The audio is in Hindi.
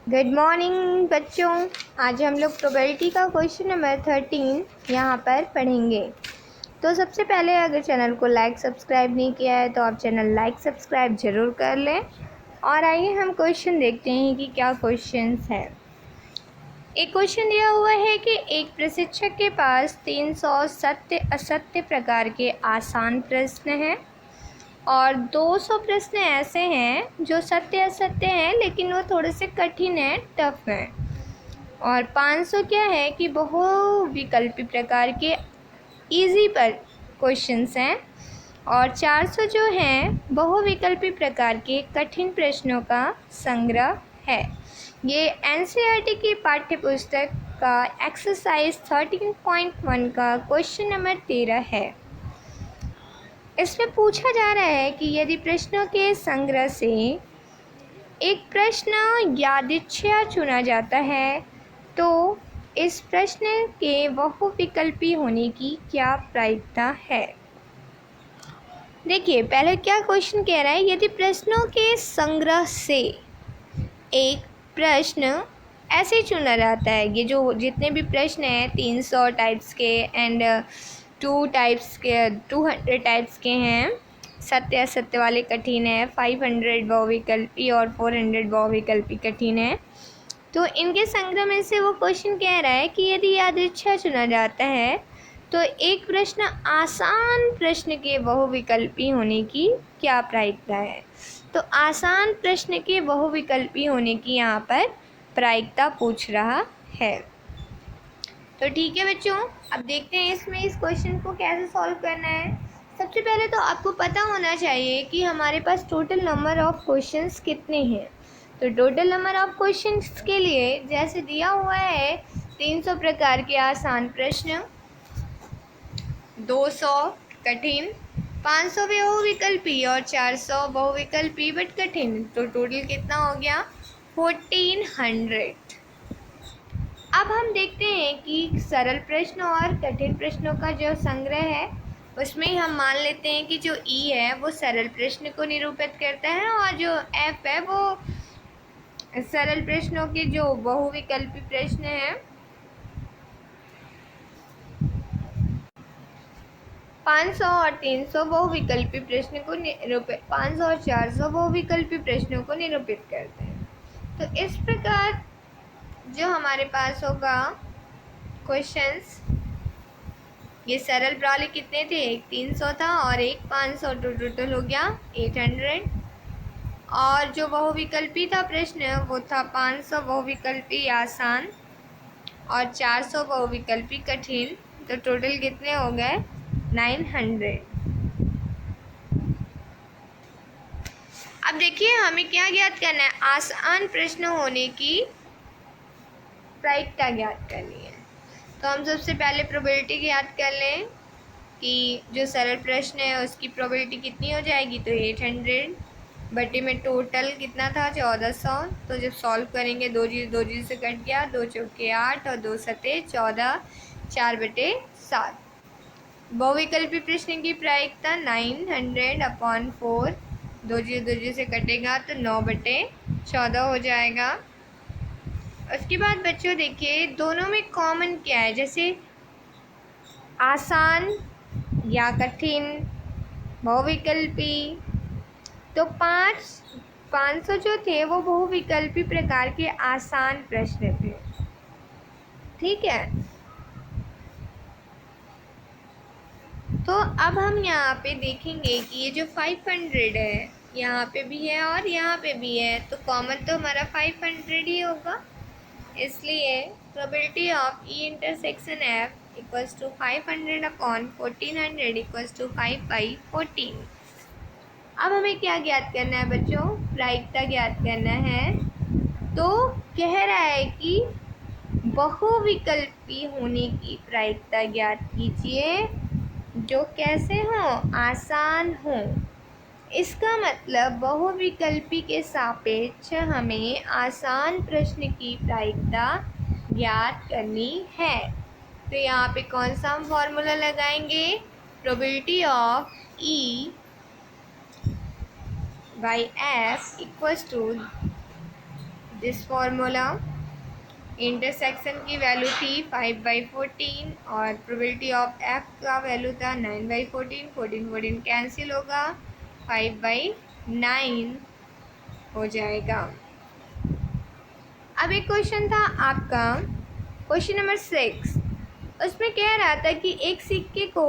गुड मॉर्निंग बच्चों। आज हम लोग प्रोबेबिलिटी का क्वेश्चन नंबर 13 यहाँ पर पढ़ेंगे। तो सबसे पहले अगर चैनल को लाइक सब्सक्राइब नहीं किया है तो आप चैनल लाइक सब्सक्राइब ज़रूर कर लें। और आइए हम क्वेश्चन देखते हैं कि क्या क्वेश्चंस है। एक क्वेश्चन दिया हुआ है कि एक प्रशिक्षक के पास 300 सत्य असत्य प्रकार के आसान प्रश्न हैं और 200 प्रश्न ऐसे हैं जो सत्य असत्य हैं लेकिन वो थोड़े से कठिन हैं, टफ हैं। और 500 क्या है कि बहुविकल्पी प्रकार के इजी पर क्वेश्चंस हैं। और 400 जो हैं बहुविकल्पी प्रकार के कठिन प्रश्नों का संग्रह है। ये एनसीईआरटी की पाठ्य पुस्तक का एक्सरसाइज 13.1 का क्वेश्चन नंबर 13 है। इसमें पूछा जा रहा है कि यदि प्रश्नों के संग्रह से एक प्रश्न यादृच्छिक चुना जाता है तो इस प्रश्न के बहुविकल्पी होने की क्या प्रायिकता है। देखिए पहले क्या क्वेश्चन कह रहा है, यदि प्रश्नों के संग्रह से एक प्रश्न ऐसे चुना जाता है, ये जो जितने भी प्रश्न हैं 300 टाइप्स के एंड 200 टाइप्स के हैं, सत्य असत्य वाले कठिन है, 500 बहुविकल्पी और 400 बहुविकल्पी कठिन है। तो इनके संग्रह में से वो क्वेश्चन कह रहा है कि यदि यादृच्छिक चुना जाता है तो एक प्रश्न आसान प्रश्न के बहुविकल्पी होने की क्या प्रायिकता है। तो आसान प्रश्न के बहुविकल्पी होने की यहाँ पर प्रायिकता पूछ रहा है। तो ठीक है बच्चों, अब देखते हैं इसमें इस क्वेश्चन को कैसे सॉल्व करना है। सबसे पहले तो आपको पता होना चाहिए कि हमारे पास टोटल नंबर ऑफ क्वेश्चंस कितने हैं। तो टोटल नंबर ऑफ क्वेश्चंस के लिए जैसे दिया हुआ है 300 प्रकार के आसान प्रश्न, 200 कठिन, 500 बहुविकल्पी और 400 बहुविकल्पी बट कठिन। तो टोटल कितना हो गया 1400। अब हम देखते हैं कि सरल प्रश्न और कठिन प्रश्नों का जो संग्रह है उसमें हम मान लेते हैं कि जो ई है वो सरल प्रश्न को निरूपित करता है और जो एफ है वो सरल प्रश्नों के जो बहुविकल्पी प्रश्न हैं 500 और 300 बहुविकल्पी प्रश्न को निरूपित 500 और 400 बहुविकल्पी प्रश्नों को निरूपित करते हैं। तो इस प्रकार जो हमारे पास होगा क्वेश्चंस, ये सरल प्रणाली कितने थे, एक 300 था और एक 500, तो टोटल हो गया 800। और जो बहुविकल्पी था प्रश्न वो था 500 बहुविकल्पी आसान और 400 बहुविकल्पी कठिन। तो टोटल कितने हो गए 900। अब देखिए हमें क्या ज्ञात करना है, आसान प्रश्न होने की प्रायिकता ज्ञात करनी है। तो हम सबसे पहले प्रोबेबिलिटी ज्ञात कर लें कि जो सरल प्रश्न है उसकी प्रोबेबिलिटी कितनी हो जाएगी, तो 800 बटे में टोटल कितना था 1400। तो जब सॉल्व करेंगे 2 जीरो से कट गया, 2 चौके 8 और 2 सते 14, 4/7। बहुविकल्पी प्रश्न की प्रायिकता 900/4, 2 जीरो से कटेगा तो 9/14 हो जाएगा। उसके बाद बच्चों देखिए दोनों में कॉमन क्या है, जैसे आसान या कठिन, बहुविकल्पी। तो 500 जो थे वो बहुविकल्पी प्रकार के आसान प्रश्न थे, ठीक है। तो अब हम यहाँ पे देखेंगे कि ये जो 500 है यहाँ पे भी है और यहाँ पे भी है, तो कॉमन तो हमारा 500 ही होगा। इसलिए probability of e intersection f equals to 500/1400 equals to 5/14। अब हमें क्या ज्ञात करना है बच्चों, प्रायिकता ज्ञात करना है। तो कह रहा है कि बहुविकल्पी होने की प्रायिकता ज्ञात कीजिए जो कैसे हो, आसान हो। इसका मतलब बहुविकल्पी के सापेक्ष हमें आसान प्रश्न की प्रायिकता ज्ञात करनी है। तो यहाँ पे कौन सा हम फॉर्मूला लगाएंगे, probability of e by f equals to this formula. Intersection की वैल्यू थी 5/14 और प्रोबेबिलिटी ऑफ एफ का वैल्यू था 9/14। 14 कैंसिल होगा, 5/9 हो जाएगा। अब एक क्वेश्चन था आपका क्वेश्चन नंबर 6, उसमें कह रहा था कि एक सिक्के को